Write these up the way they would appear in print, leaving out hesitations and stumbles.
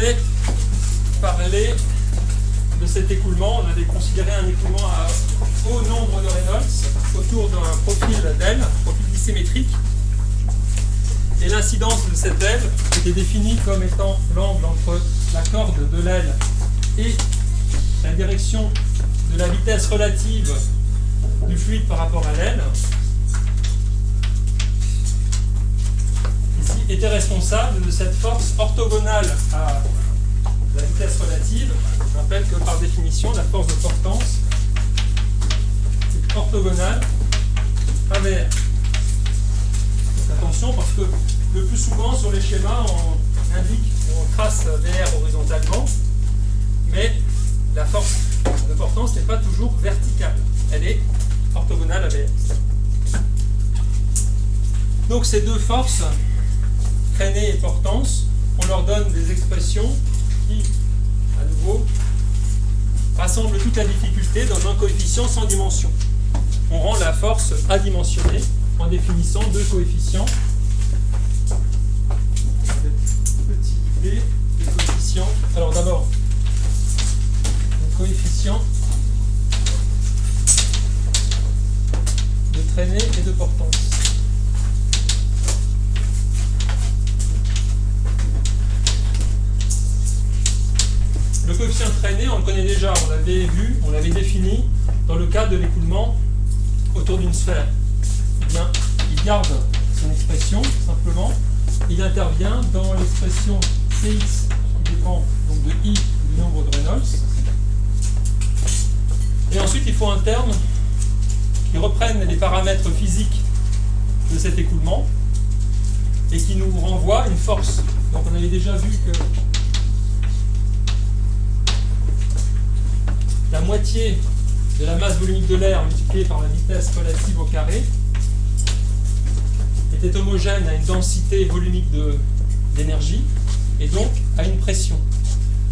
avait parlé de cet écoulement, on avait considéré un écoulement à haut nombre de Reynolds autour d'un profil d'aile, un profil dissymétrique. Et l'incidence de cette aile était définie comme étant l'angle entre la corde de l'aile et la direction de la vitesse relative du fluide par rapport à l'aile. Ici, était responsable de cette force orthogonale à la vitesse relative. Je rappelle que par définition, la force de portance est orthogonale à VR. Donc attention, parce que le plus souvent sur les schémas, on indique, on trace VR horizontalement, mais la force de portance n'est pas toujours verticale. Elle est orthogonale à VR. Donc ces deux forces, traînée et portance, on leur donne des expressions qui, à nouveau, rassemblent toute la difficulté dans un coefficient sans dimension. On rend la force adimensionnée en définissant deux coefficients. Petit b, des coefficients. Alors d'abord, le coefficient de traînée et de portance. Le coefficient de traînée, on le connaît déjà, on l'avait vu, on l'avait défini dans le cadre de l'écoulement autour d'une sphère. Eh bien, il garde son expression, simplement. Il intervient dans l'expression Cx, qui dépend donc de I, du nombre de Reynolds. Et ensuite, il faut un terme qui reprenne les paramètres physiques de cet écoulement et qui nous renvoie une force. Donc, on avait déjà vu que la moitié de la masse volumique de l'air multipliée par la vitesse relative au carré était homogène à une densité volumique d'énergie et donc à une pression.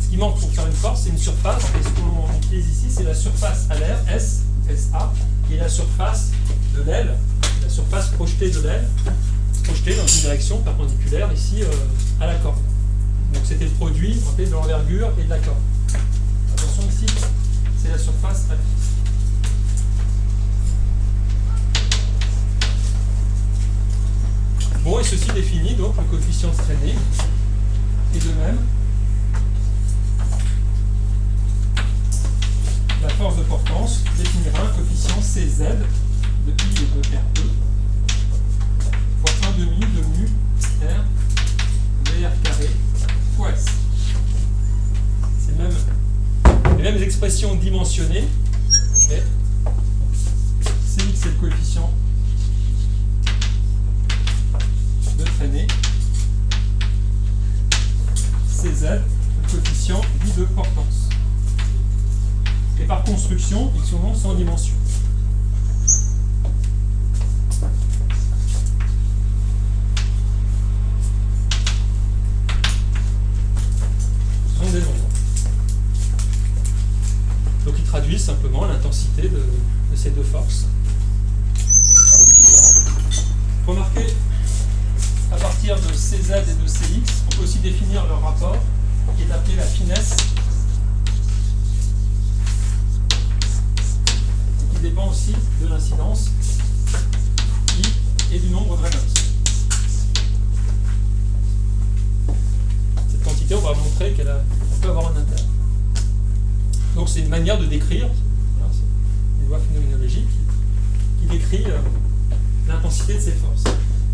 Ce qui manque pour faire une force, c'est une surface, et ce qu'on utilise ici, c'est la surface à l'air, S, SA, qui est la surface de l'aile, la surface projetée de l'aile, projetée dans une direction perpendiculaire ici à la corde. Donc c'était le produit en fait de l'envergure et de la corde. Attention ici, c'est la surface à l'air. Bon, et ceci définit donc le coefficient de traînée. Et de même, la force de portance définira un coefficient Cz de I et de RE fois 1,5 de mu R VR carré fois S. C'est les mêmes expressions dimensionnées, mais Cx c'est le coefficient de traînée, Cz, le coefficient dit de portance. Et par construction, ils sont sans dimension. Ce sont des nombres. Donc ils traduisent simplement l'intensité de ces deux forces. Remarquez, à partir de Cz et de Cx, on peut aussi définir leur rapport, qui est appelé la finesse, qui dépend aussi de l'incidence I et du nombre de Reynolds. Cette quantité, on va montrer qu'elle peut avoir un intérêt. Donc c'est une manière de décrire, une loi phénoménologique qui décrit l'intensité de ces forces.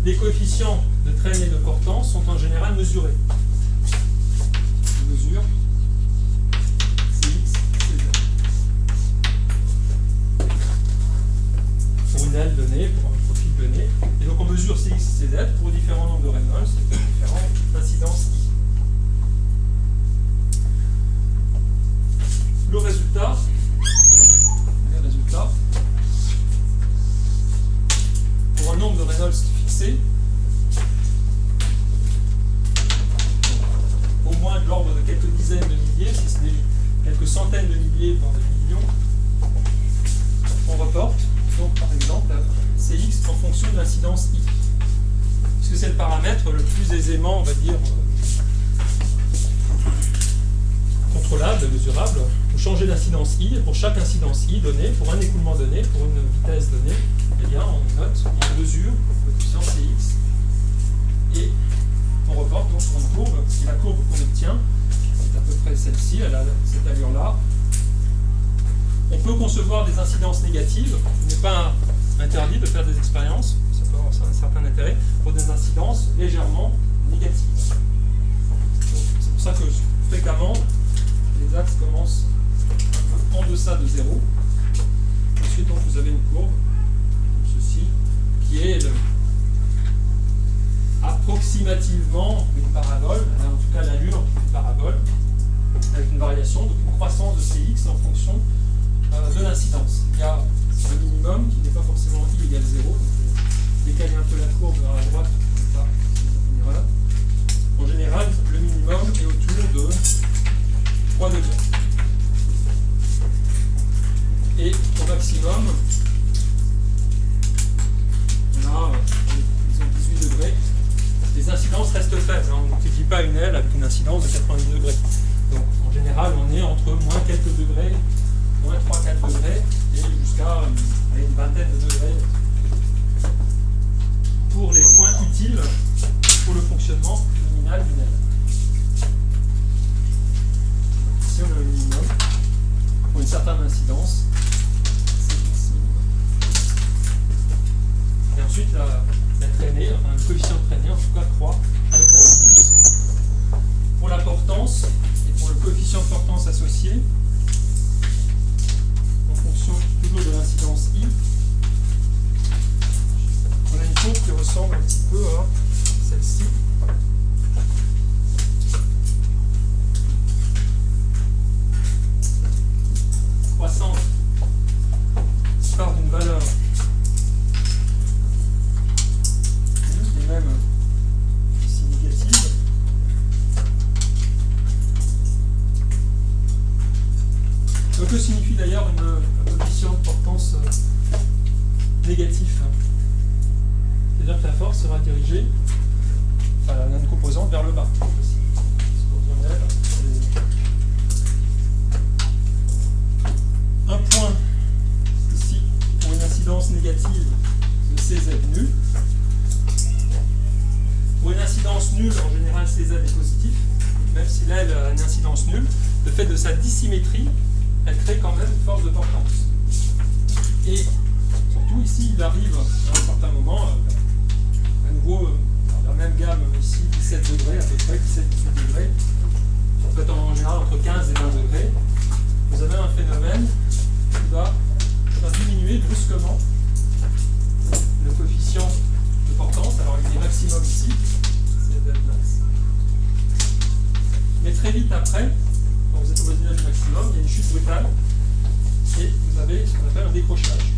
Les coefficients de traînée et de portance sont en général mesurés. On mesure Cx, Cz. Pour une aile donnée, pour un profil donné. Et donc on mesure Cx, Cz pour différents nombres de Reynolds et pour différentes incidences I. Le résultat, pour un nombre de Reynolds fixé, au moins de l'ordre de quelques dizaines de milliers, si ce n'est quelques centaines de milliers, voire de millions, on reporte donc par exemple Cx en fonction de l'incidence I. Puisque c'est le paramètre le plus aisément, on va dire, contrôlable, mesurable, vous changez d'incidence I, et pour chaque incidence I donnée, pour un écoulement donné, pour une vitesse donnée, eh bien, on note, on mesure le coefficient Cx, et on reporte donc sur une courbe, et la courbe qu'on obtient, c'est à peu près celle-ci, elle a cette allure-là. On peut concevoir des incidences négatives, il n'est pas interdit de faire des expériences, ça peut avoir un certain intérêt, pour des incidences légèrement négatives. C'est pour ça que fréquemment, les axes commencent un peu en deçà de 0. Ensuite, donc, vous avez une courbe, comme ceci, qui est approximativement une parabole, en tout cas l'allure d'une parabole, avec une variation, donc une croissance de Cx en fonction de l'incidence. Il y a un minimum qui n'est pas forcément I égale 0, donc décaler un peu la courbe vers la droite, comme ça, une erreur. En général, le minimum est autour de 3 degrés. Et au maximum, on a disons 18 degrés. Les incidences restent faibles. Hein. On n'étudie pas une aile avec une incidence de 90 degrés. Donc en général, on est entre moins quelques degrés, moins 3-4 degrés, et jusqu'à une vingtaine de degrés pour les points utiles pour le fonctionnement nominal d'une aile. Ici, on a un minimum pour une certaine incidence. C'est minimum. Et ensuite, la traînée, enfin le coefficient de traînée, en tout cas, croît avec l'incidence. Pour la portance et pour le coefficient de portance associé, en fonction toujours de l'incidence I, on a une courbe qui ressemble un petit peu à celle-ci. Croissante part d'une valeur qui est même ici négative. Ce que signifie d'ailleurs un coefficient de portance négatif. C'est-à-dire que la force sera dirigée, enfin la même composante, vers le bas. Un point ici pour une incidence négative de CZ nul. Pour une incidence nulle, en général CZ est positif, même si là elle a une incidence nulle, le fait de sa dissymétrie, elle crée quand même une force de portance. Et surtout ici, il arrive à un certain moment, à nouveau, dans la même gamme ici, 17 degrés à peu près, 17-18 degrés, en fait en général entre 15 et 20 degrés, vous avez un phénomène qui va diminuer brusquement le coefficient de portance. Alors il est maximum ici, c'est max. Mais très vite après, quand vous êtes au voisinage du maximum, il y a une chute brutale et vous avez ce qu'on appelle un décrochage.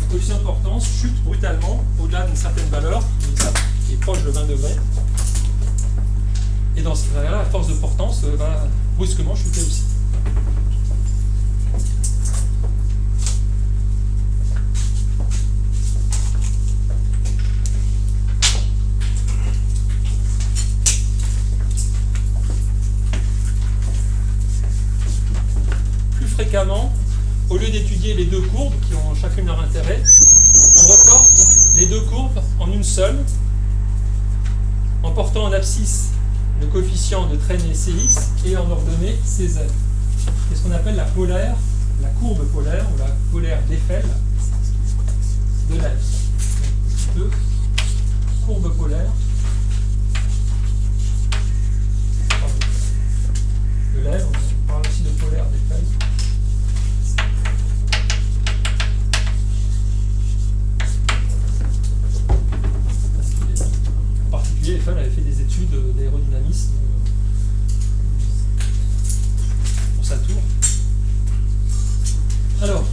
Le coefficient de portance chute brutalement au-delà d'une certaine valeur, qui est proche de 20 degrés. Et dans ce cas-là, la force de portance va brusquement chuter aussi. Plus fréquemment, au lieu d'étudier les deux courbes qui ont chacune leur intérêt, on reporte les deux courbes en une seule, en portant en abscisse le coefficient de traînée Cx et en ordonnée Cz. C'est ce qu'on appelle la polaire, la courbe polaire ou la polaire d'Eiffel de l'aile. Deux courbes polaires de l'aile, on parle aussi de polaire d'Eiffel. En particulier, Eiffel avait fait des études d'aérodynamisme pour sa tour. Alors,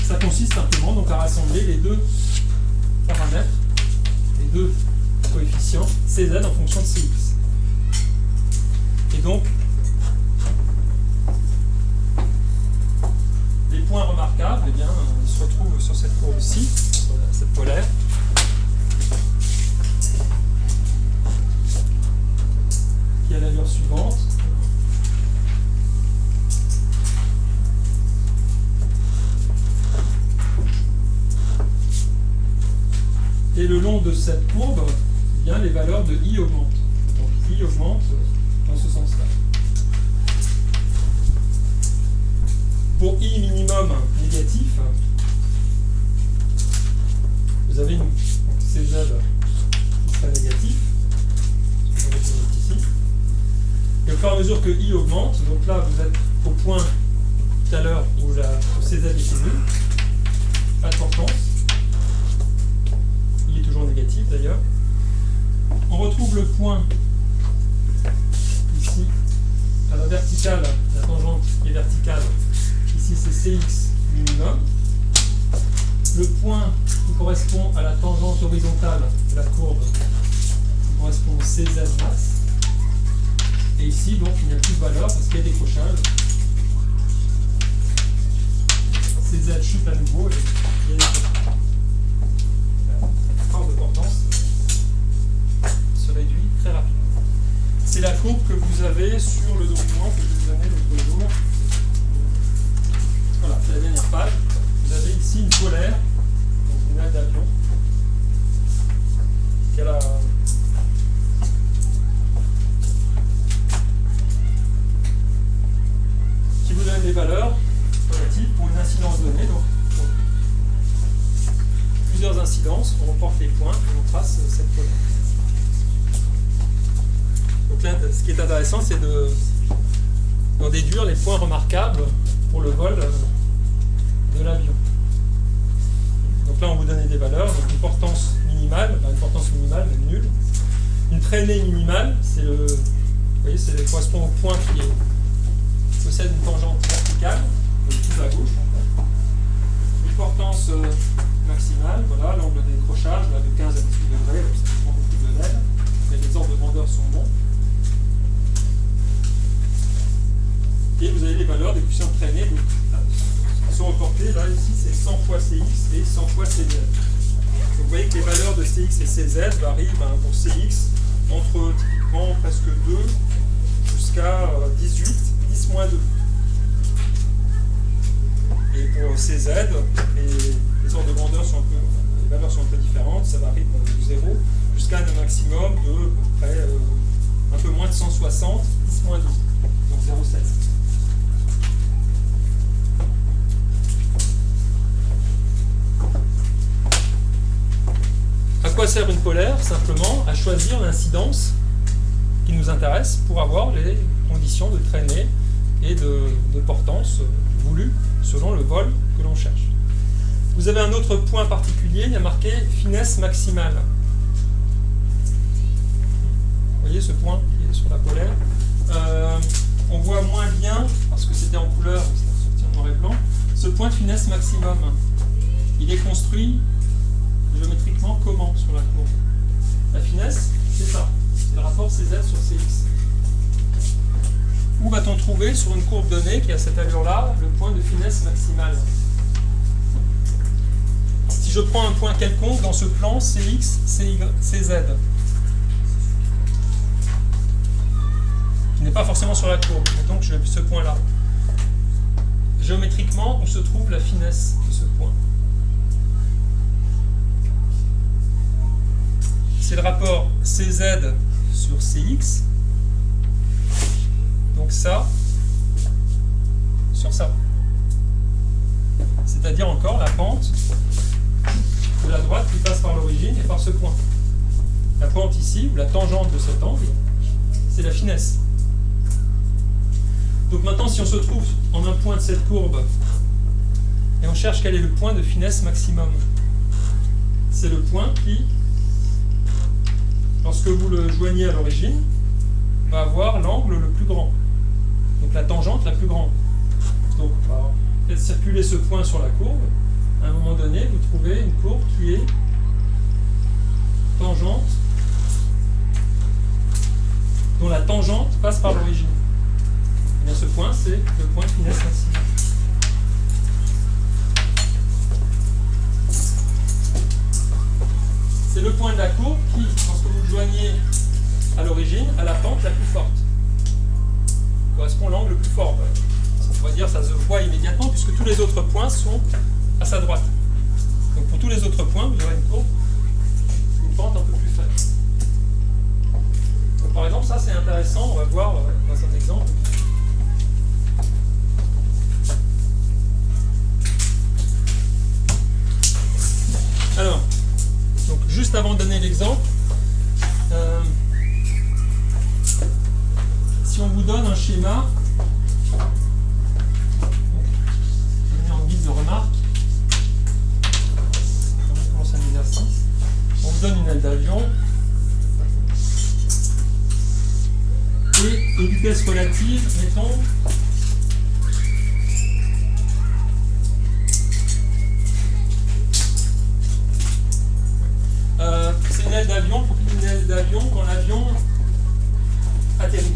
ça consiste simplement donc à rassembler les deux paramètres, les deux coefficients Cz en fonction de Cx. Et donc, les points remarquables, eh bien, ils se retrouvent sur cette courbe-ci, sur cette polaire. Et le long de cette courbe, eh bien, les valeurs de I augmentent. Donc I augmente dans ce sens-là. Pour I minimum négatif, vous avez une CZ qui sera négatif. Ici. Et au fur et à mesure que I augmente, donc là vous êtes au point tout à l'heure où la CZ était nulle, pas de portance. Il est toujours négatif d'ailleurs. On retrouve le point ici à la verticale, la tangente qui est verticale. Ici c'est CX minimum. Le point qui correspond à la tangente horizontale de la courbe qui correspond au CZ max. Et ici donc il n'y a plus de valeur parce qu'il y a décrochage. CZ chute à nouveau et il y a décrochage. La force de portance se réduit très rapidement. C'est la courbe que vous avez sur le document que je vous ai donné l'autre jour. Voilà, c'est la dernière page. Vous avez ici une polaire, donc une aile d'avion, qui vous donne les valeurs relatives pour une incidence donnée. Donc, pour plusieurs incidences, on reporte les points et on trace cette polaire. Donc là, ce qui est intéressant, c'est d'en déduire les points remarquables pour le vol de l'avion. Donc là, on vous donnait des valeurs. Donc une portance minimale, même nulle. Une traînée minimale, c'est le, vous voyez, c'est correspond au point qui possède une tangente verticale, tout à gauche. En fait. Une portance maximale, voilà, l'angle de décrochage là, de 15 à 18 degrés, donc ça dépend beaucoup de l'aile, mais les ordres de grandeur sont bons. Et vous avez les valeurs des coefficients de traînée qui sont reportées, là, ici, c'est 100 fois CX et 100 fois CZ. Donc vous voyez que les valeurs de CX et CZ varient pour CX entre typiquement presque 2 jusqu'à 18, 10 moins 2. Et pour CZ, les ordres de grandeur sont les valeurs sont un peu différentes, ça varie de 0 jusqu'à un maximum de à peu près un peu moins de 160, 10 moins 2, donc 0,7. À quoi sert une polaire? Simplement à choisir l'incidence qui nous intéresse pour avoir les conditions de traînée et de portance voulues selon le vol que l'on cherche. Vous avez un autre point particulier, il y a marqué finesse maximale. Vous voyez ce point qui est sur la polaire. On voit moins bien, parce que c'était en couleur, c'est sorti en noir et blanc, ce point de finesse maximum. Il est construit géométriquement comment sur la courbe? La finesse, c'est ça. C'est le rapport CZ sur CX. Où va-t-on trouver sur une courbe donnée qui a cette allure-là le point de finesse maximale? Si je prends un point quelconque dans ce plan CX, CY, CZ, qui n'est pas forcément sur la courbe, et donc je ce point-là. Géométriquement, où se trouve la finesse de ce point? C'est le rapport CZ sur CX, donc ça sur ça. C'est-à-dire encore la pente de la droite qui passe par l'origine et par ce point. La pente ici, ou la tangente de cet angle, c'est la finesse. Donc maintenant, si on se trouve en un point de cette courbe et on cherche quel est le point de finesse maximum, c'est le point qui, lorsque vous le joignez à l'origine, va avoir l'angle le plus grand. Donc la tangente la plus grande. Donc, faites circuler ce point sur la courbe. À un moment donné, vous trouvez une courbe qui est tangente, dont la tangente passe par l'origine. Et bien ce point, c'est le point de finesse maximale. C'est le point de la courbe qui, lorsque vous le joignez à l'origine, a la pente la plus forte. Correspond à l'angle le plus fort. On va dire ça se voit immédiatement puisque tous les autres points sont à sa droite. Donc pour tous les autres points, vous aurez une courbe juste avant de donner l'exemple, si on vous donne un schéma, je mets en guise de remarque, on commence un exercice, on vous donne une aile d'avion et une vitesse relative, mettons, c'est une aile d'avion, pour qu'il y ait une aile d'avion quand l'avion atterrit.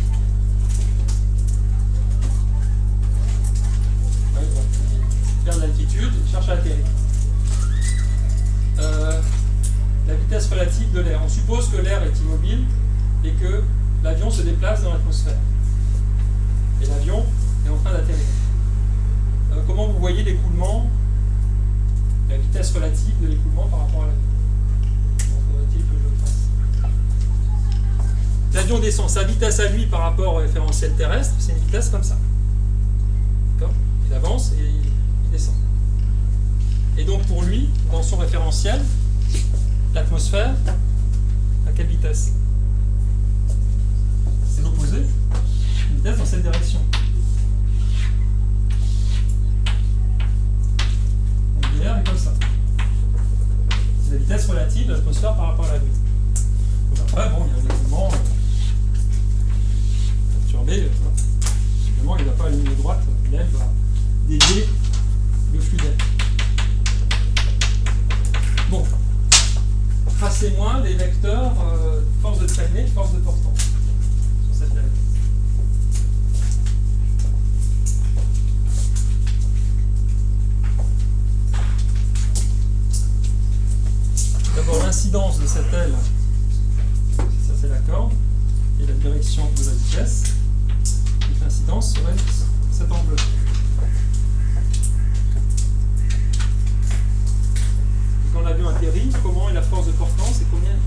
Perd l'altitude, cherche à atterrir. La vitesse relative de l'air. On suppose que l'air est immobile et que l'avion se déplace dans l'atmosphère. Et l'avion est en train d'atterrir. Comment vous voyez l'écoulement, la vitesse relative de l'écoulement par rapport à l'avion? Faudrait-il que je le fasse? L'avion descend. Sa vitesse à lui par rapport au référentiel terrestre, c'est une vitesse comme ça. D'accord? Il avance et il descend. Et donc pour lui, dans son référentiel, l'atmosphère, à quelle vitesse? C'est l'opposé, une vitesse dans cette direction. Donc l'air est comme ça. C'est la vitesse relative de l'atmosphère par rapport à la Lune. Donc après, bon, il y a un écoulement perturbé. Évidemment, il ne va pas à la ligne droite, l'aile va dévier le flux d'air. Bon, tracez-moi les vecteurs force de traînée, force de portance sur cette aile. D'abord l'incidence de cette aile, ça c'est la corde, et la direction de la vitesse. Donc l'incidence serait cet angle-là. Quand l'avion atterrit, comment est la force de portance et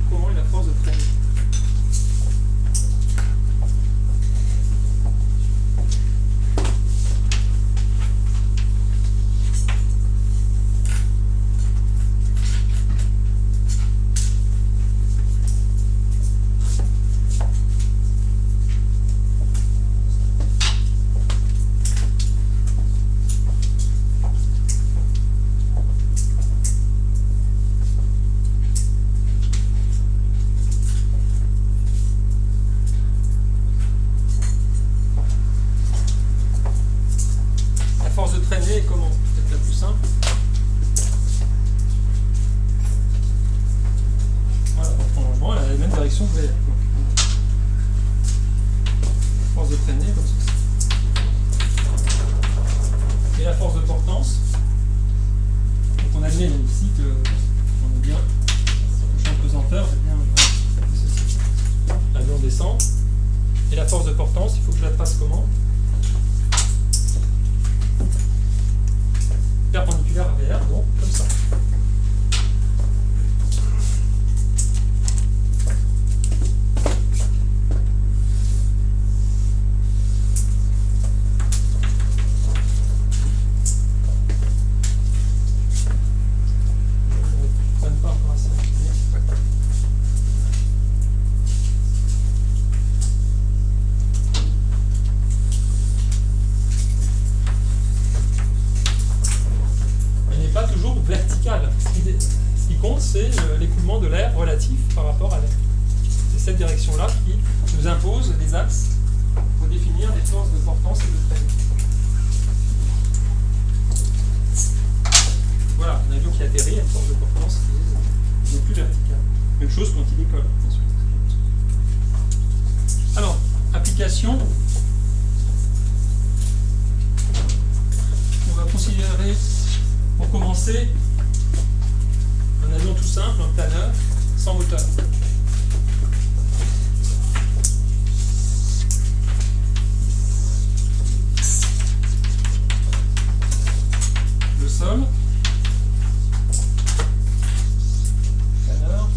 comment est la force de traînée? Comment? Peut-être la plus simple. Voilà, en prolongement, elle a la même direction que l'air. Force de traînée comme ceci. Et la force de portance. Donc on admet ici que on est bien. Le champ de pesanteur est bien ceci. L'avion descend. Et la force de portance, il faut que je la trace comment? Perpendiculaire à VR, donc comme ça. Ce qui compte, c'est l'écoulement de l'air relatif par rapport à l'air. C'est cette direction-là qui nous impose les axes pour définir les forces de portance et de traînée. Voilà, un avion qui atterrit a une force de portance qui n'est plus verticale. Même chose quand il décolle, bien sûr. Alors, application. On va considérer, pour commencer, un avion tout simple, un planeur, sans moteur. Le sol. Planeur.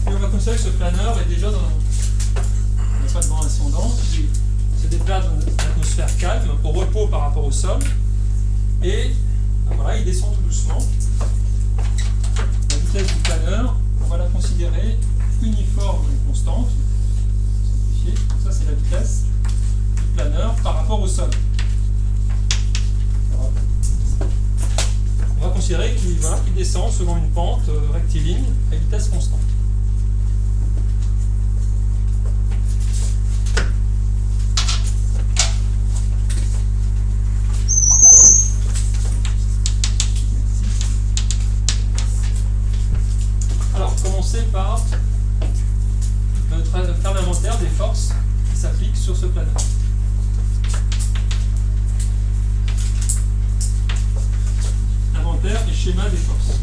Et on va considérer que ce planeur est déjà dans haut par rapport au sol. Et voilà, il descend tout doucement. La vitesse du planeur, on va la considérer uniforme et constante. Donc ça, c'est la vitesse du planeur par rapport au sol. On va considérer qu'il descend selon une pente rectiligne à vitesse constante. Alors, commencer par faire l'inventaire des forces qui s'appliquent sur ce planeur. Inventaire et schéma des forces.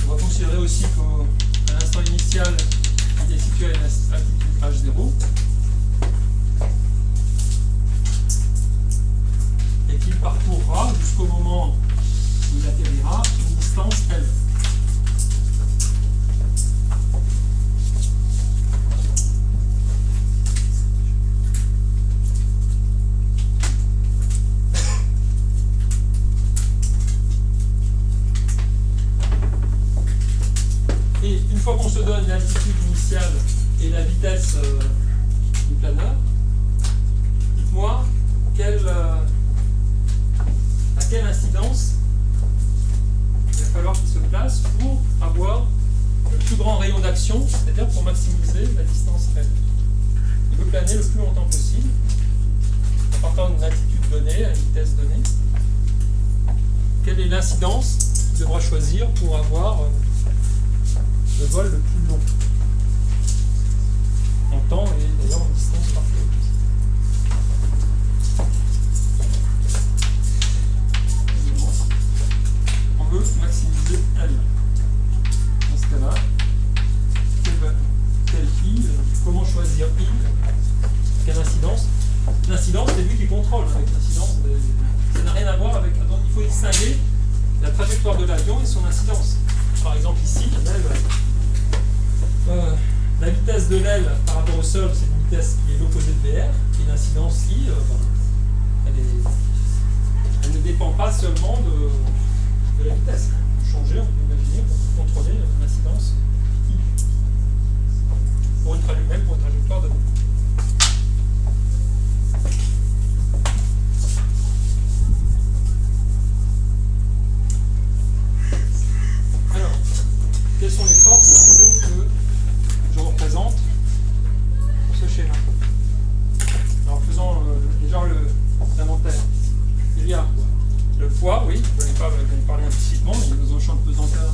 On va considérer aussi qu'à l'instant initial, il est situé à une altitude H0. Qu'il parcourra jusqu'au moment où il atterrira une distance L. Et une fois qu'on se donne l'altitude initiale et la vitesse du planeur, dites-moi quelle incidence il va falloir qu'il se place pour avoir le plus grand rayon d'action, c'est-à-dire pour maximiser la distance L. Il veut planer le plus longtemps possible, en partant d'une altitude donnée, à une vitesse donnée. Quelle est l'incidence qu'il devra choisir pour avoir le vol le plus long en temps et d'ailleurs en distance parfaite? Veut maximiser L. Dans ce cas-là, quel I, comment choisir I, quelle incidence? L'incidence, c'est lui qui contrôle avec l'incidence. Ça n'a rien à voir avec. Attends, il faut distinguer la trajectoire de l'avion et son incidence. Par exemple, ici, la vitesse de l'aile par rapport au sol, c'est une vitesse qui est l'opposé de VR, et l'incidence I, elle ne dépend pas seulement de la vitesse. On peut changer, on peut imaginer qu'on peut contrôler l'incidence I pour une trajectoire donnée. Alors, quelles sont les forces que je représente pour ce schéma? Alors, faisons déjà l'inventaire. Il y a le poids, oui, je n'ai pas parlé implicitement, il y a un champ de pesanteur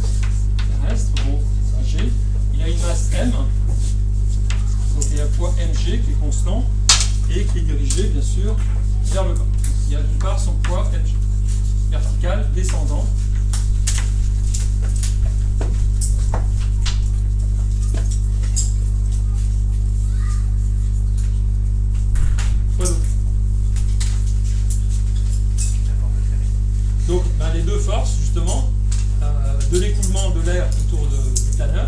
terrestre, bon, ça G. Il y a une masse M, donc il y a le poids mg qui est constant et qui est dirigé, bien sûr, vers le bas. Donc, il y a d'une part son poids mg, vertical, descendant. Donc les deux forces justement de l'écoulement de l'air autour du planeur,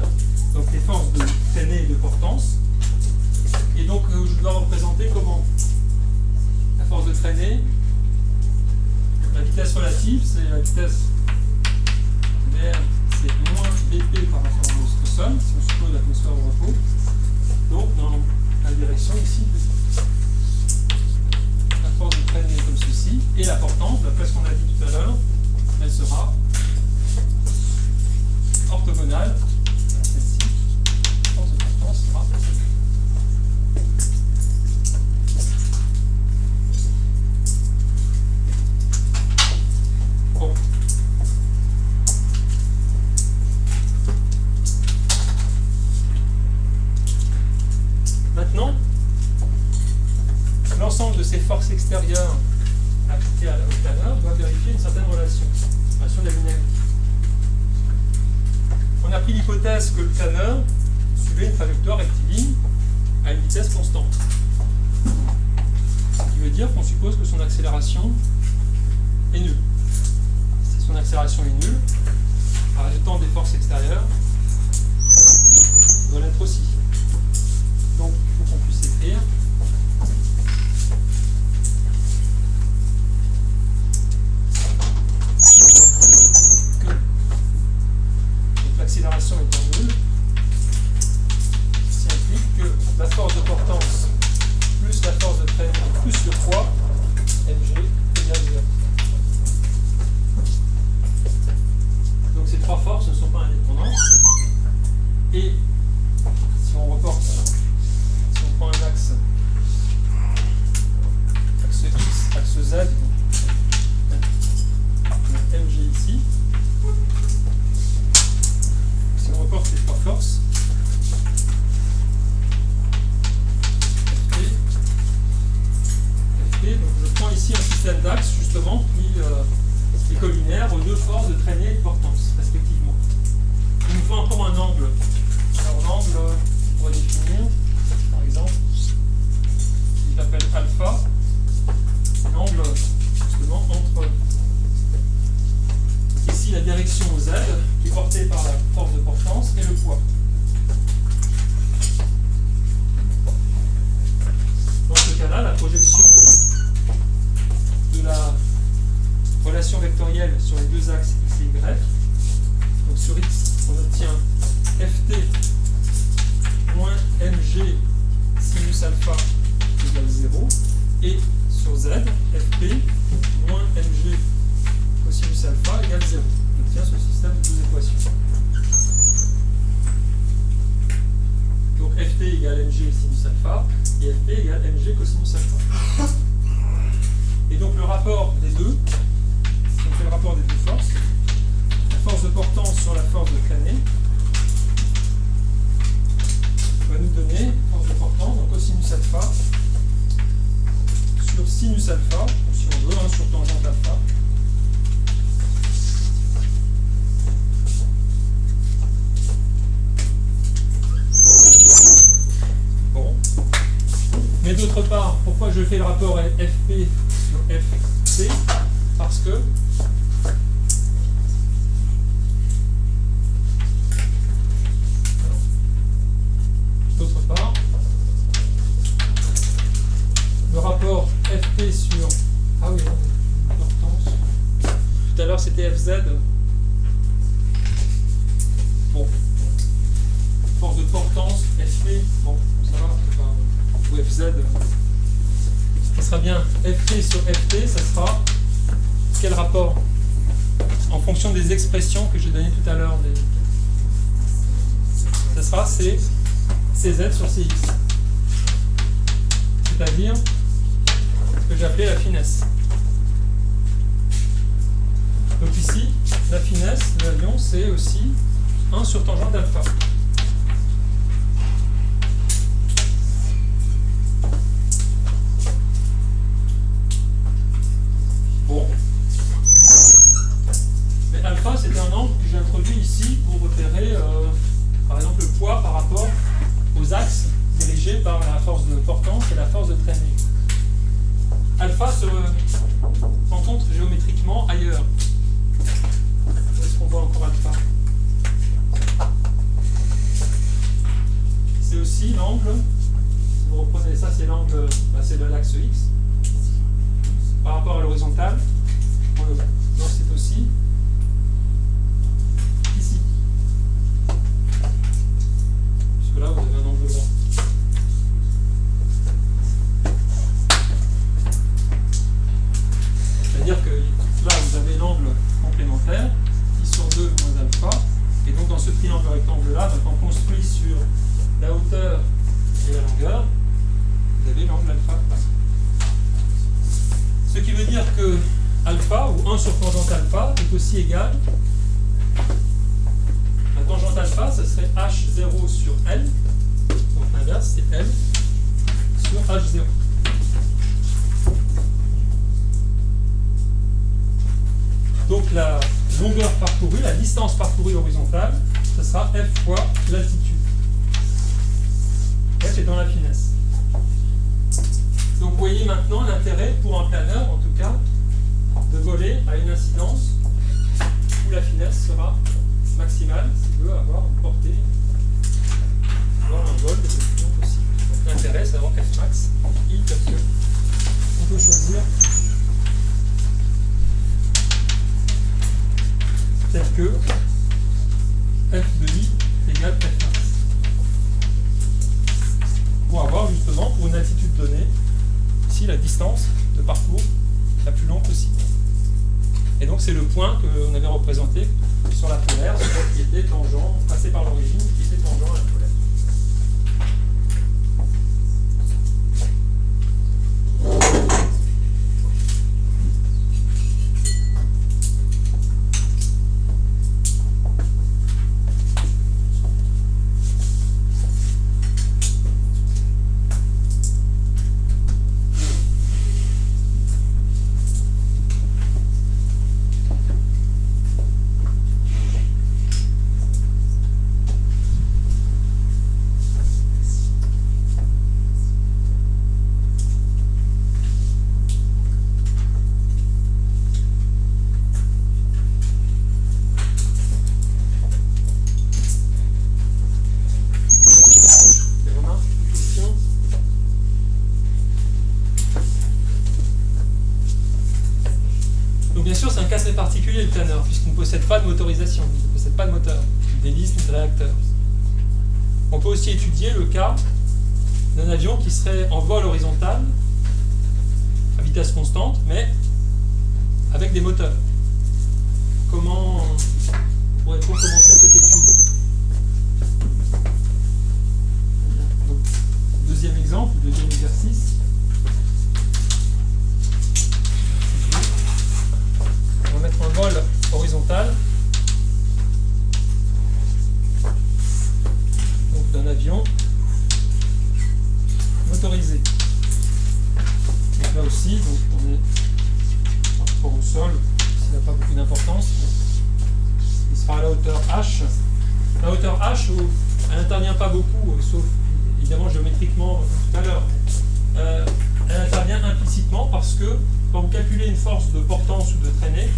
donc les forces de traînée et de portance. Et donc je dois représenter comment? La force de traînée, la vitesse relative, c'est la vitesse VR, c'est moins BP par rapport au sol, si on suppose l'atmosphère au repos. Donc dans la direction ici, la force de traînée est comme ceci, et la portance, d'après ce qu'on a dit tout à l'heure, elle sera orthogonale à celle-ci. La force de portance sera bon. Maintenant, l'ensemble de ces forces extérieures appliquées au planeur doit vérifier une certaine relation de la dynamique. On a pris l'hypothèse que le planeur suivait une trajectoire rectiligne à une vitesse constante. Ce qui veut dire qu'on suppose que son accélération est nulle. Si son accélération est nulle, la résultante des forces extérieures doit l'être aussi. Donc il faut qu'on puisse écrire que l'accélération étant nulle, ceci implique que la force de portance plus la force de traînée plus le poids mg égale 0. Donc ces trois forces ne sont pas indépendantes. Et si on reporte, si on prend un axe X, axe Z, mg ici, si on reporte les trois forces, FP, donc je prends ici un système d'axes justement qui est collinaire aux deux forces de traînée et de portance respectivement. Il nous faut encore un angle. Alors l'angle, on pourrait définir, par exemple, qui s'appelle alpha, c'est l'angle justement entre ici la direction Z qui est portée par la force de portance et le poids. Dans ce cas-là, la projection de la relation vectorielle sur les deux axes x et y, donc sur x, on obtient ft moins mg sinus alpha égale 0, et sur z, fp moins mg cosinus alpha égale 0. On obtient ce système de deux équations. Donc ft égale mg sinus alpha et fp égale mg cosinus alpha. Et donc le rapport des deux, si on fait le rapport des deux forces, la force de portance sur la force de traînée va nous donner force de portance, donc cosinus alpha sur sinus alpha, ou si on veut, sur tangente alpha, bon. Mais d'autre part, pourquoi je fais le rapport FP sur FC? Parce que d'autre part, le rapport FP sur... Ah oui, l'importance. Tout à l'heure c'était FZ. Bon. Force de portance, FP, bon, ça va, c'est pas... Ou FZ. Ça sera bien FP sur FP, ça sera quel rapport? En fonction des expressions que j'ai données tout à l'heure. Ça sera CZ sur CX. C'est-à-dire ce que j'ai appelé la finesse. Donc ici, la finesse de l'avion, c'est aussi 1 sur tangente alpha. Bon. Mais alpha, c'est un angle que j'ai introduit ici pour repérer, par exemple, le poids par rapport aux axes dirigés par la force de portance et la force de traînée. Alpha se rencontre géométriquement ailleurs. Où est-ce qu'on voit encore alpha? C'est aussi l'angle, si vous reprenez ça, c'est l'angle, c'est l'axe X. Par rapport à l'horizontale, non, c'est aussi ici. Puisque là, vous avez un angle droit. C'est-à-dire que là, vous avez l'angle complémentaire, i sur 2 moins alpha, et donc dans ce triangle rectangle-là, donc on construit sur la hauteur et la longueur, vous avez l'angle alpha. Ce qui veut dire que alpha, ou 1 sur tangente alpha, est aussi égal. La tangente alpha, ça serait H0 sur L. Donc l'inverse, c'est L sur H0. Donc la longueur parcourue, la distance parcourue horizontale, ce sera F fois l'altitude. F F est dans la finesse. Donc vous voyez maintenant l'intérêt pour un planeur, en tout cas, de voler à une incidence où la finesse sera maximale s'il veut avoir une portée, avoir un vol de diffusion possible. Donc l'intérêt c'est d'avoir F max I parce que on peut choisir tel que F de I égale F max. Pour avoir justement, pour une altitude donnée, ici la distance de parcours la plus longue possible. Et donc c'est le point qu'on avait représenté sur la polaire, qui était tangent, passé par l'origine, qui était tangent à la polaire. Particulier le planeur, puisqu'il ne possède pas de motorisation, il ne possède pas de moteur, d'hélice ni de réacteur. On peut aussi étudier le cas d'un avion qui serait en vol horizontal, à vitesse constante, mais avec des moteurs. Comment pourrait-on commencer cette étude? Donc, deuxième exemple, deuxième exercice. On va mettre un vol horizontal, donc d'un avion motorisé. Donc là aussi, donc on est par rapport au sol, ça n'a pas beaucoup d'importance. Il sera à la hauteur H. La hauteur H, elle n'intervient pas beaucoup, sauf évidemment géométriquement tout à l'heure. Elle intervient implicitement parce que quand vous calculez une force de portance ou de traînée,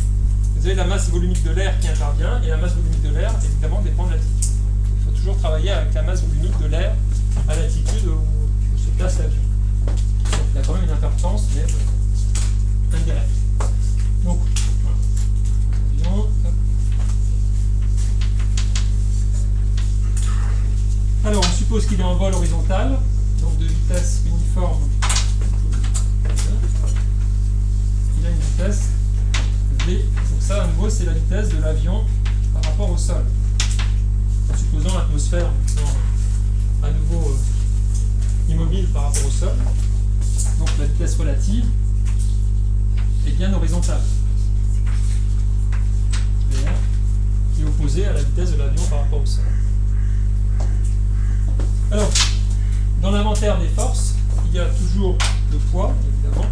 vous avez la masse volumique de l'air qui intervient, et la masse volumique de l'air, évidemment, dépend de l'altitude. Il faut toujours travailler avec la masse volumique de l'air à l'altitude où se place l'avion. Donc il y a quand même une importance, mais indirecte. Donc, voilà. Avion, alors, on suppose qu'il est en vol horizontal, donc de vitesse uniforme. Il a une vitesse V. Donc ça, à nouveau, c'est la vitesse de l'avion par rapport au sol. En supposant l'atmosphère à nouveau immobile par rapport au sol. Donc la vitesse relative est bien horizontale. Qui est opposée à la vitesse de l'avion par rapport au sol. Alors, dans l'inventaire des forces, il y a toujours le poids, évidemment.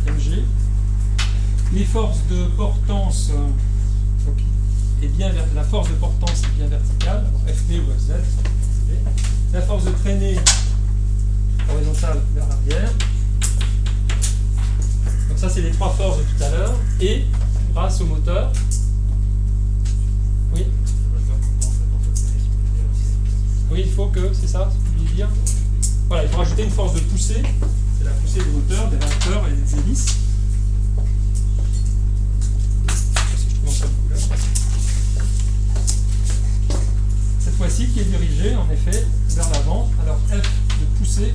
MG. Les forces de portance, donc, la force de portance est bien verticale, alors FP ou FZ. La force de traînée horizontale vers l'arrière. Donc ça, c'est les trois forces de tout à l'heure. Et grâce au moteur, oui. Oui, il faut que, c'est ça ce que vous vouliez dire. Voilà, il faut rajouter une force de poussée. C'est la poussée des moteurs, des réacteurs et des hélices. Cette fois-ci qui est dirigée en effet vers l'avant. Alors F de poussée,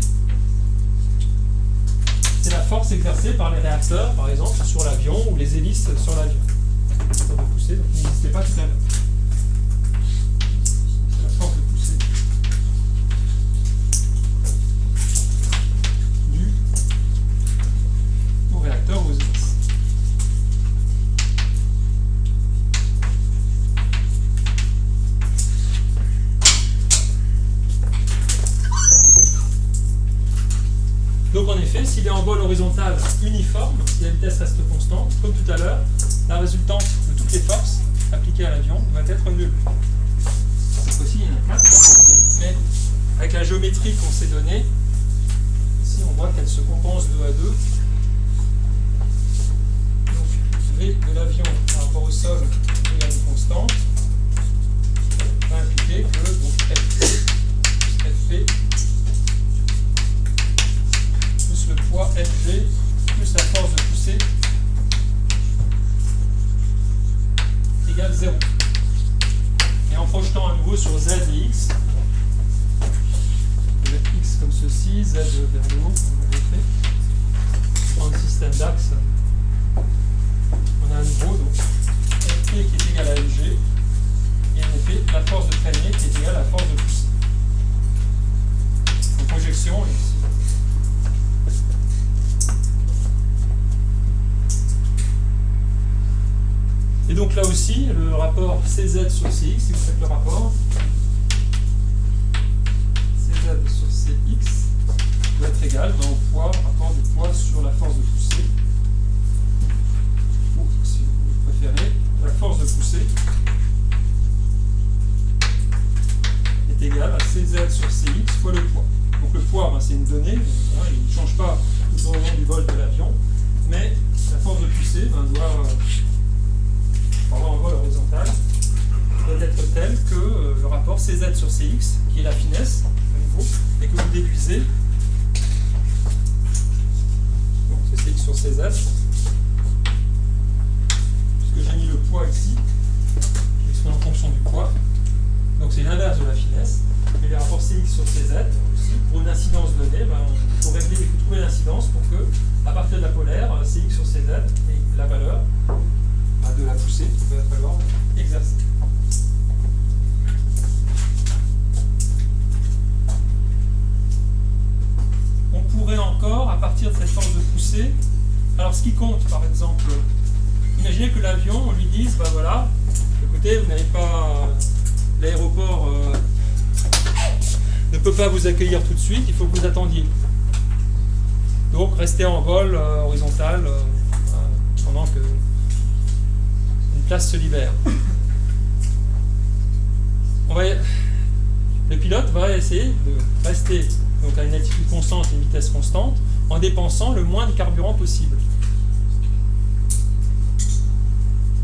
c'est la force exercée par les réacteurs, par exemple, sur l'avion ou les hélices sur l'avion. La force de poussée, donc n'existait pas tout à l'heure. C'est la force de poussée due aux réacteurs ou aux hélices. Donc en effet, s'il est en vol horizontal uniforme, si la vitesse reste constante, comme tout à l'heure, la résultante de toutes les forces appliquées à l'avion va être nulle. aussi, il y en a 4. Mais avec la géométrie qu'on s'est donnée, ici on voit qu'elle se compense 2 à 2. Donc V de l'avion par rapport au sol égale une constante, va impliquer que donc, Fp plus le poids Fg plus la force de poussée égale 0. Et en projetant à nouveau sur Z et X, je vais mettre X comme ceci, Z vers le haut, on l'avait fait. Dans le système d'axe, on a à nouveau donc Fp qui est égal à Fg, et en effet la force de traînée qui est égale à la force de poussée. En projection, ici. Et donc là aussi, le rapport CZ sur CX, si vous faites le rapport, CZ sur CX doit être égal au poids, rapport du poids sur la force de poussée, ou si vous préférez, la force de poussée est égale à CZ sur CX fois le poids. Donc le poids, ben, c'est une donnée, hein, il ne change pas tout au long du vol de l'avion, mais la force de poussée ben, doit... en vol horizontal, doit être tel que le rapport CZ sur CX, qui est la finesse, à nouveau, et que vous déduisez, donc c'est CX sur CZ, puisque j'ai mis le poids ici, c'est en fonction du poids, donc c'est l'inverse de la finesse, mais les rapports CX sur CZ, aussi, pour une incidence donnée, ben, il faut trouver l'incidence pour que, à partir de la polaire, CX sur CZ, et la valeur, de la poussée qu'il va falloir exercer. On pourrait encore, à partir de cette force de poussée, alors ce qui compte par exemple, imaginez que l'avion, on lui dise, ben voilà, écoutez, vous n'avez pas, l'aéroport ne peut pas vous accueillir tout de suite, il faut que vous attendiez. Donc restez en vol horizontal pendant que place se libère. Le pilote va essayer de rester donc à une altitude constante et une vitesse constante en dépensant le moins de carburant possible.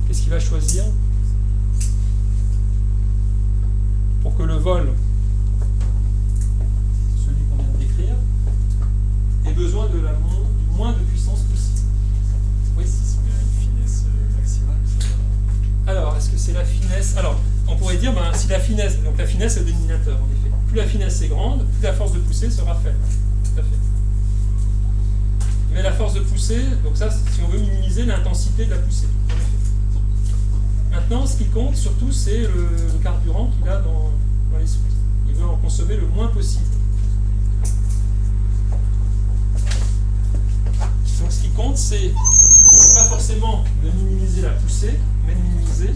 Qu'est-ce qu'il va choisir pour que le vol, celui qu'on vient de décrire, ait besoin de du moins de puissance possible? Oui, c'est une finesse maximale. Alors, est-ce que c'est la finesse? Alors, on pourrait dire, ben, si la finesse, donc la finesse est le dénominateur, en effet. Plus la finesse est grande, plus la force de poussée sera faible. Tout à fait. Mais la force de poussée, donc ça, si on veut minimiser l'intensité de la poussée, en effet. Maintenant, ce qui compte surtout, c'est le carburant qu'il a dans les soutes. Il veut en consommer le moins possible. Donc, ce qui compte, c'est pas forcément de minimiser la poussée, mais de minimiser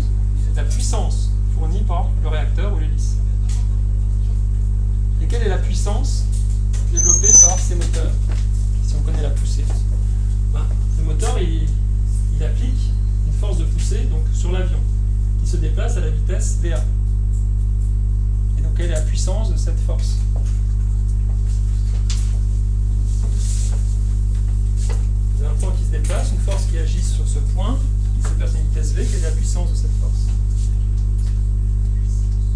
la puissance fournie par le réacteur ou l'hélice. Et quelle est la puissance développée par ces moteurs, si on connaît la poussée? Ben, le moteur, il applique une force de poussée donc, sur l'avion, qui se déplace à la vitesse VA. Et donc, quelle est la puissance de cette force? Vous avez un point qui se déplace, une force qui agit sur ce point, qui se déplace à une vitesse V, quelle est la puissance de cette force?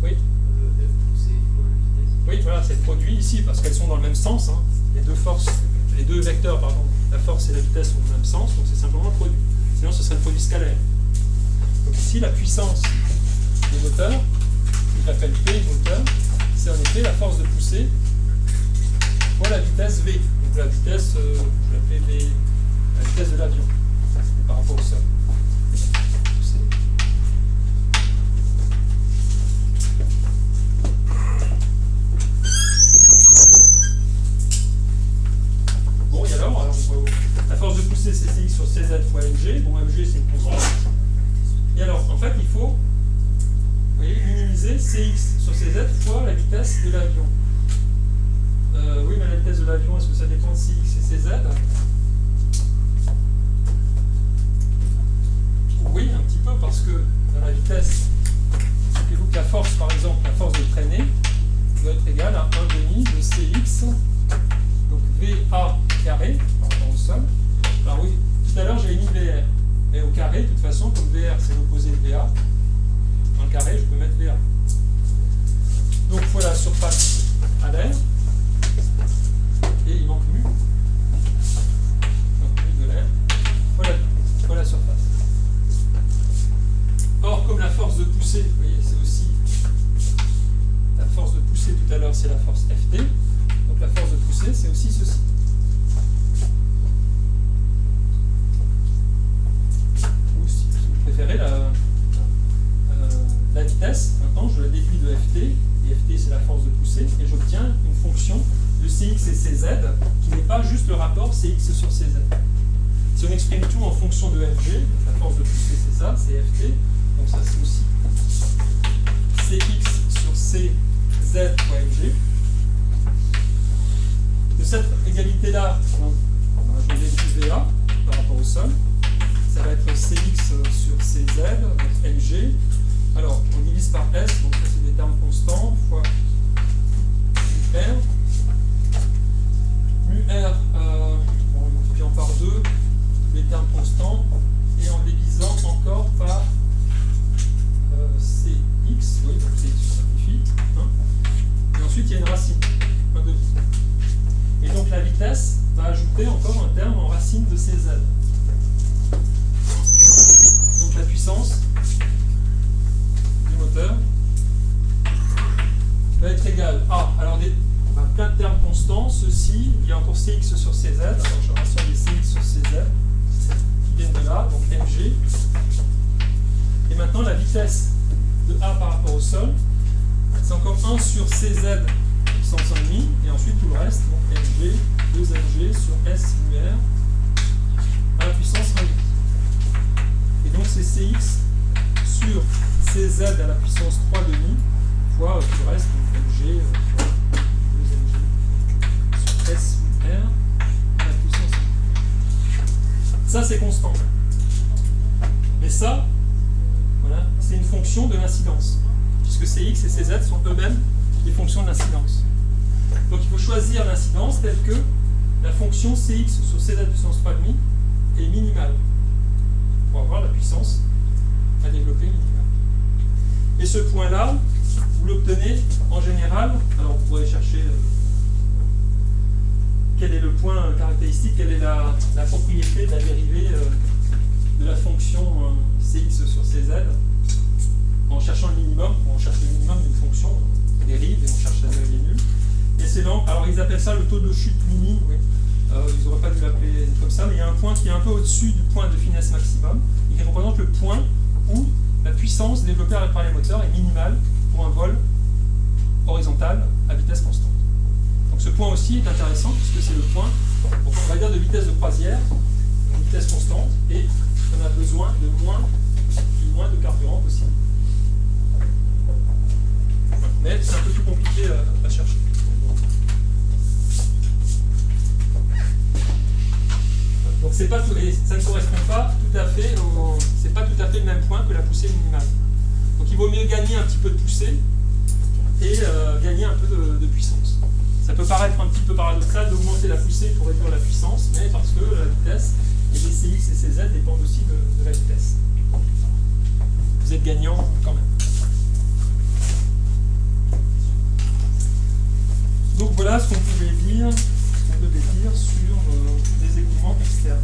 Oui. Oui, voilà, c'est le produit ici, parce qu'elles sont dans le même sens. Hein. Les deux vecteurs, pardon, la force et la vitesse sont dans le même sens, donc c'est simplement le produit. Sinon, ce serait le produit scalaire. Donc ici, la puissance des moteurs, je l'appelle P moteur, c'est en effet la force de poussée fois la vitesse V. Donc la vitesse, je l'appelle V, la vitesse de l'avion, par rapport au sol. Bon, et alors la force de poussée c'est CX sur CZ fois MG. Bon, MG c'est une constante. Et alors, en fait, il faut, vous voyez, minimiser CX sur CZ fois la vitesse de l'avion. Oui, mais la vitesse de l'avion, est-ce que ça dépend de CX et CZ? Oui, un petit peu, parce que dans la vitesse, rappelez-vous que la force par exemple, la force de traînée doit être égale à 1,5 de Cx, donc VA carré par rapport au sol. Alors oui, tout à l'heure j'avais mis VR, mais au carré, de toute façon, comme VR c'est l'opposé de VA, dans le carré je peux mettre VA. Donc voilà la surface à l'air, et il manque mu. Donc mu de l'air, voilà la surface. Or, comme la force de poussée, vous voyez, c'est aussi la force de poussée tout à l'heure, c'est la force Ft. Donc la force de poussée, c'est aussi ceci. Ou si vous préférez, la vitesse, maintenant je la déduis de Ft, et Ft c'est la force de poussée, et j'obtiens une fonction de Cx et Cz qui n'est pas juste le rapport Cx sur Cz. Si on exprime tout en fonction de Fg, donc la force de poussée c'est ça, c'est Ft, donc ça c'est aussi Cx sur Cz fois Mg. De cette égalité-là, je déduis VA par rapport au sol. Ça va être Cx sur Cz, donc Mg. Alors, on divise par S, donc ça c'est des termes constants, fois R. R, en multipliant par 2, les termes constants, et en divisant encore par Cx, oui, donc Cx se simplifie, hein. Et ensuite il y a une racine, 1 demi. Et donc la vitesse va ajouter encore un terme en racine de Cz. Donc la puissance du moteur va être égale à, alors on a plein de termes constants, ceci, il y a encore Cx sur Cz, alors je rassemble les Cx sur Cz qui viennent de là, donc Mg. Et maintenant la vitesse de A par rapport au sol, c'est encore 1 sur Cz puissance 1,5, et ensuite tout le reste, donc Mg, 2Mg sur S mu R à la puissance 1,5. Et donc c'est Cx sur Cz à la puissance 3,5 fois tout le reste, donc Mg, 2Mg sur S mu R à la puissance 1,5. Ça c'est constant. Mais ça, voilà, c'est une fonction de l'incidence, puisque Cx et Cz sont eux-mêmes des fonctions de l'incidence. Donc il faut choisir l'incidence telle que la fonction Cx sur Cz puissance 3,5 est minimale, pour avoir la puissance à développer minimale. Et ce point-là, vous l'obtenez en général, alors vous pourrez chercher quel est le point caractéristique, quelle est la propriété de la dérivée de la fonction Cx sur Cz, en cherchant le minimum. Bon, on cherche le minimum d'une fonction, on dérive et on cherche la dérivée nulle. Et c'est lent. Alors ils appellent ça le taux de chute mini, oui. Ils n'auraient pas dû l'appeler comme ça, mais il y a un point qui est un peu au-dessus du point de finesse maximum, et qui représente le point où la puissance développée par les moteurs est minimale pour un vol horizontal à vitesse constante. Donc ce point aussi est intéressant, puisque c'est le point, on va dire, de vitesse de croisière, de vitesse constante, et on a besoin de moins de carburant possible. Mais c'est un peu plus compliqué à chercher. Donc c'est pas tout, et ça ne correspond pas tout à fait c'est pas tout à fait le même point que la poussée minimale. Donc il vaut mieux gagner un petit peu de poussée et gagner un peu de puissance. Ça peut paraître un petit peu paradoxal d'augmenter la poussée pour réduire la puissance, mais parce que la vitesse et les Cx et Cz dépendent aussi de la vitesse. Vous êtes gagnant quand même. Donc voilà ce qu'on devait dire sur les écoulements externes.